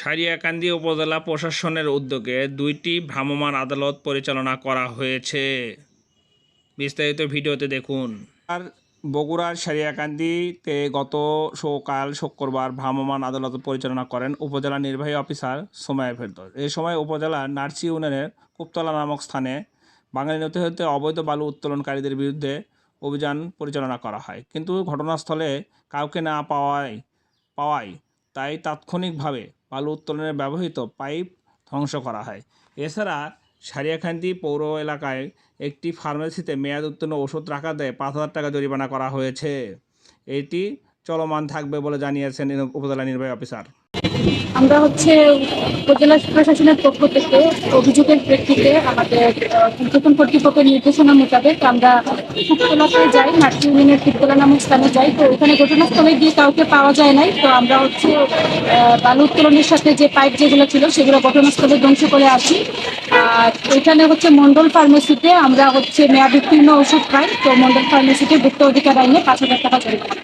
সারিয়াকান্দি উপজেলা প্রশাসনের উদ্যোগে 2টি ভ্রাম্যমাণ আদালত পরিচালনা করা হয়েছে। বিস্তারিত ভিডিওতে দেখুন। আর বগুড়ার সারিয়াকান্দিতে গত সকাল শুক্রবার ভ্রাম্যমাণ আদালত পরিচালনা করেন উপজেলা নির্বাহী অফিসার সোমায়া ফেরদৌস। এই সময় উপজেলার নার্সি ইউনিয়নের কুপতলা নামক স্থানে বাঙালি নদী হতে অবৈধ বালু উত্তোলনকারীদের বিরুদ্ধে অভিযান পরিচালনা করা হয়, কিন্তু ঘটনাস্থলে কাউকে না পাওয়ায় তাই তাৎক্ষণিকভাবে বালু উত্তোলনে ব্যবহৃত পাইপ ধ্বংস করা হয়। এছাড়া সারিয়াকান্দি পৌর এলাকায় একটি ফার্মেসিতে মেয়াদ উত্তীর্ণ ওষুধ রাখা দেয় 5,000 টাকা জরিমানা করা হয়েছে। এটি চলমান থাকবে বলে জানিয়েছেন উপজেলা নির্বাহী অফিসার। আমরা উপজেলা প্রশাসনের পক্ষ থেকে অভিযোগের প্রেক্ষিতে আমাদের ঊর্ধ্বতন কর্তৃপক্ষের নির্দেশনা মোতাবেক আমরা কুপতলাতে যাই, নার্সি ইউনিয়নের কুপতলা নামক স্থানে যাই। তো ওখানে ঘটনাস্থলে গিয়ে কাউকে পাওয়া যায় নাই। তো আমরা বালু উত্তোলনের সাথে যে পাইপ যেগুলো ছিল সেগুলো ঘটনাস্থলে ধ্বংস করে আসি। আর এখানে মন্ডল ফার্মেসিতে আমরা মেয়াদ উত্তীর্ণ ওষুধ পাই। তো মন্ডল ফার্মেসিতে ভুক্ত অধিকার আইনে 5,000 টাকা জরিমানা।